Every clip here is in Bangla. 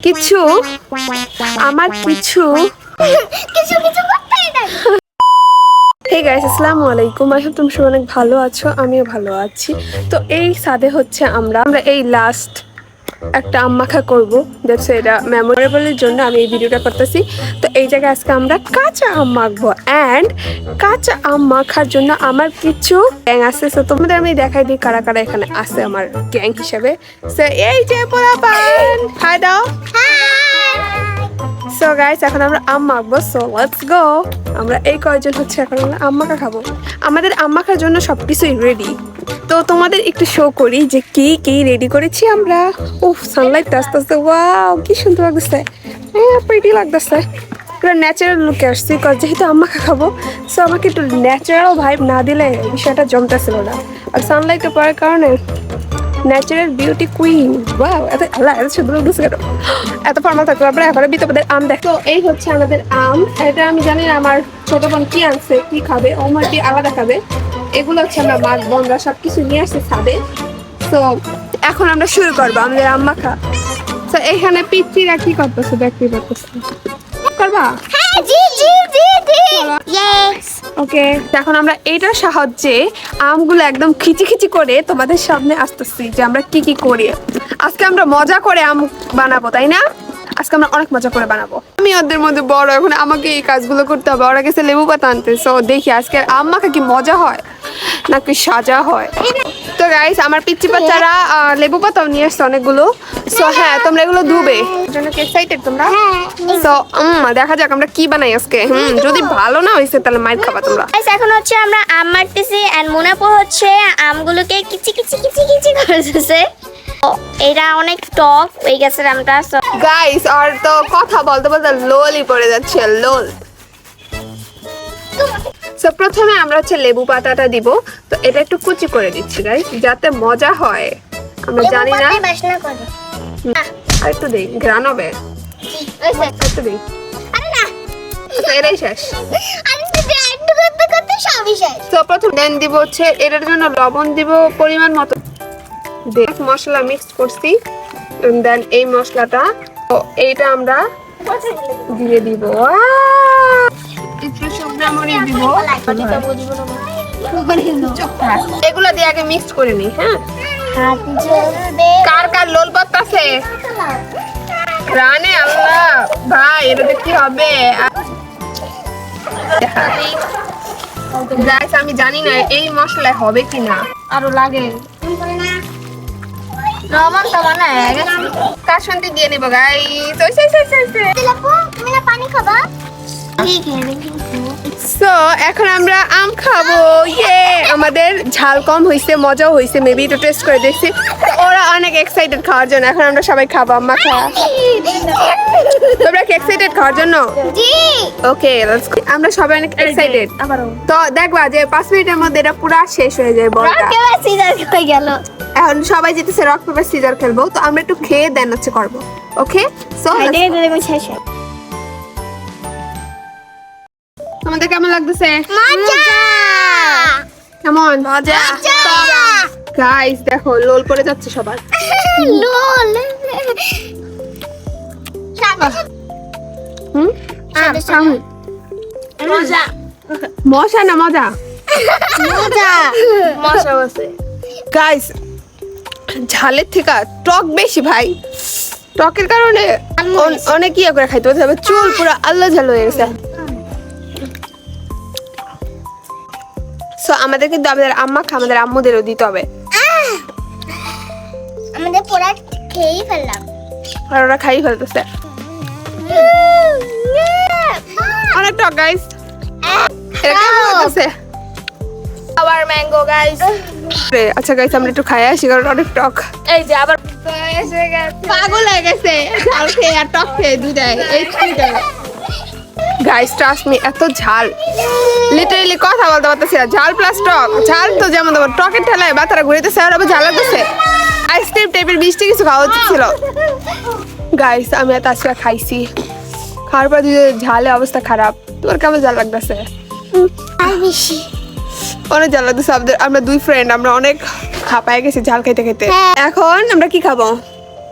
কিছু আমার কিছু কিছু কিছু করতেই নাই। হে গাইস, আসসালামু আলাইকুম। আশা করি তোমরা সবাই অনেক ভালো আছো, আমিও ভালো আছি। তো এই সাদে হচ্ছে আমরা এই লাস্ট একটা আম মাখা করবো। দ্যাটস এটা মেমোরেবলের জন্য আমি এই ভিডিওটা করতেছি। তো এই জায়গায় আজকে আমরা কাঁচা আম মাখবো, অ্যান্ড কাঁচা আম মাখার জন্য আমার কিছু গ্যাং আছে। তো তোমাদের আমি দেখাই দিই কারা কারা এখানে আছে আমার গ্যাং হিসেবে। সো এই যে পোলাপান, হাই দাও। সো গাইস, এখন আমরা আম মাখবো। So let's go. আমরা এই কয়েকজন হচ্ছে এখন আমরা আম মাখা খাবো। আমাদের আম মাখার জন্য সবকিছুই রেডি। তো তোমাদের একটু শো করি যে কি কি রেডি করেছি আমরা। উফ, সানলাইট আস্তে আস্তে, ওয়াও কি সুন্দর লাগতেছে, প্রিটি লাগতেছে। পুরো ন্যাচারাল লুকে আসছি, যেহেতু আম মাখা খাবো। সো আমাকে একটু ন্যাচারাল ভাইব না দিলে বিষয়টা জমতেছিল না। আর সানলাইটে পড়ার কারণে ন্যাচারাল বিউটি কুইন, ওয়াও এত আল্লাহ এত সুন্দর লাগতেছে কেন। এত ফর্মাল থাকতে পারবে এখন বিতপদের আম দেখ। তো এই হচ্ছে আমাদের আম। এটা আমি জানি না আমার ছোট বোন কি আনছে, কি খাবে, ও মাটি আলাদা খাবে। এগুলো হচ্ছে আমরা মাছ বন্ধরা সবকিছু নিয়ে আসছে ছাদে। তো এখন আমরা শুরু করবো আমাদের আম মাখা। তো এখানে পিচ্চিরা কি করতেছে, দেখতে করতেছে করবা। হ্যাঁ, জি জি জি জি ইয়েস। ওকে, এখন আমরা এইটার সাহায্যে আমগুলো একদম খিচি করে তোমাদের সামনে আসতেছি যে আমরা কি কি করি। আজকে আমরা মজা করে আম বানাবো, তাই না? আজকে আমরা অনেক মজা করে বানাবো। আমি ওদের মধ্যে বড়, এখন আমাকে এই কাজগুলো করতে হবে। ওরা গেছে লেবু পাতা আনতে। সো দেখি আজকে আম মাখা কি মজা হয় নাকি সাজা হয়। তো গাইস, আমার পিচ্চি বাচ্চারা লেবু পাতাও নিয়ে আসছে অনেকগুলো। সো হ্যাঁ, তোমরা এগুলো ধুবে। জন্য কি এক্সাইটেড তোমরা? সো দেখা যাক আমরা কি বানাই আজকে। যদি ভালো না হয়েছে তাহলে মাইর খাবা তোমরা। গাইস, এখন হচ্ছে আমরা আম মারতেছি এন্ড মুনাপো হচ্ছে আমগুলোকে কিচি কিচি কিচি কিচি করতেছে। এটা অনেক টক হয়ে গেছে আমটা। গাইস, আর তো কথা বলতে বলতে লোলই পড়ে যাচ্ছে, লোল। সো প্রথমে আমরা হচ্ছে লেবু পাতাটা দিব। তো এটা একটু কুচি করে দিচ্ছি গাইস, যাতে মজা হয়। আমরা জানি না, বাসনা করে আর একটু দেই, ঘ্রাণ হবে, একটু দেই। আরে না, তো এটাই শেষ। আমি তো একটু করতে করতে সবই শেষ। তো প্রথম দেন দিব হচ্ছে এটার জন্য লবণ দিব পরিমাণ মতো। দেখ মশলা মিক্স করছি, দেন এই মশলাটা তো এইটা আমরা দিয়ে দিব। একটু শুকনো মরিচ দিব। এগুলো দিয়ে আগে মিক্স করে নি। হ্যাঁ, হাত জ্বলবে। কার কার লোল পাতাছে রানে আল্লাহ ভাই, এটাতে কি হবে গাইস? আমি জানি না এই মশলা হবে কিনা, আরো লাগে নরমাল তো মানে কার সঙ্গে দিয়ে নিব গাইস। দিলাপু, তুমি না পানি খাবা? সো এখন আমরা আম খাবো। ইয়ে, আমাদের ঝাল কম হয়েছে, মজাও হয়েছে। মেবি এটা টেস্ট করে দেখছি। ওরা অনেক এক্সাইটেড খাওয়ার জন্য। এখন আমরা সবাই খাবো আম মাখা। তোমরা কি এক্সাইটেড খাওয়ার জন্য? জি। ওকে, আমরা সবাই অনেক এক্সাইটেড। তো দেখবা যে 5 মিনিটের মধ্যে এটা পুরো শেষ হয়ে যায় বলটা। কেমন সিজার হয়ে গেল। এখন সবাই যেতেছে রক পেপার সিজার খেলবো। তো আমরা একটু খেয়ে দেন হচ্ছে করবো। ওকে, সো তোমাদের কেমন লাগতেছে? মজা কেমন মজা? গাইস দেখো, লোল পড়ে যাচ্ছে সবার। লোল। মজা মশা না মজা? মজা মজা আছে। গাইস, ঝালের থেকে টক বেশি ভাই। টকের কারণে অনেক ইয়ে করে খাইতে হবে, চুল পুরো আল্লাহ ঝাল হয়ে গেছে। সো আমাদের কিন্তু আমাদের আম্মা আমাদের আম্মুদেরও দিতে হবে। আমাদের পুরা খেয়েই ফেললাম আর ওরা খাই ফেলতেছে। অনেক টক গাইস। এটা কেমন লাগতেছে? আবার ম্যাঙ্গো গাইস। আচ্ছা গাইস, আমরা একটু খাই আসি কারণ অনেক টক। এই যে আবার পাগল হয়ে গেছে ঝাল খেয়ে আর টক খেয়ে দুটাই। এই গাইস ট্রাস্ট মি, এত ঝাল লিটারালি কথা বলতে পারতেছি না। ঝাল প্লাস টক। ঝাল তো যেমন তোমার টকের ঠেলায় বাতারা ঘুরেতেছে, আর আবার ঝাল লাগতেছে। আইসক্রিম টাইপের মিষ্টি কিছু খাওয়া উচিত ছিল। গাইস, আমি এত আজকে খাইছি, খাওয়ার পর ঝালে অবস্থা খারাপ। তোমার কেমন ঝাল লাগতেছে? অনেক ঝাল লাগতেছে। আমরা 2 ফ্রেন্ড, আমরা অনেক হাঁপায় গেছি ঝাল খাইতে খাইতে। এখন আমরা কি খাবো?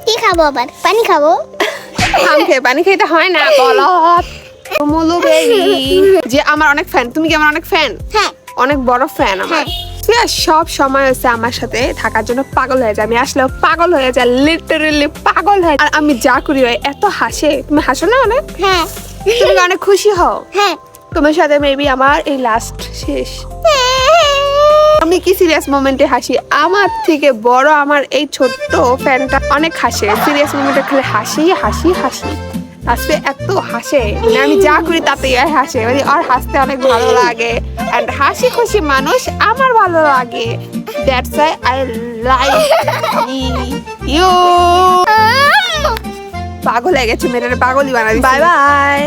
কি খাবো? আবার পানি খাবো। পানি খাইতে হয় না বলত মুলু বেবি যে আমার অনেক ফ্যান। তুমি কি আমার অনেক ফ্যান? হ্যাঁ অনেক বড় ফ্যান আমার। ঠিক আছে, সব সময় হচ্ছে আমার সাথে থাকার জন্য পাগল হয়ে যায়। আমি আসলেও পাগল হয়ে যায়, লিটারেলি পাগল হয়ে যায়। আর আমি যা করি হয় এত হাসে। তুমি হাসো না অনেক? হ্যাঁ তুমি কি অনেক খুশি হও? হ্যাঁ তোমার সাথে মেবি আমার এই লাস্ট শেষ। আমি কি সিরিয়াস মোমেন্টে হাসি, আমার থেকে বড় আমার এই ছোট্ট ফ্যানটা অনেক হাসে। সিরিয়াস মোমেন্টে খালি হাসি হাসি হাসি। আজকে এত হাসে, মানে আমি যা করি তাতেই আর হাসে। মানে আর হাসতে অনেক ভালো লাগে। এন্ড হাসি খুশি মানুষ আমার ভালো লাগে। That's why I like you. পাগল হয়ে গেছে, মেয়েটারে পাগলই বানাবি। Bye by.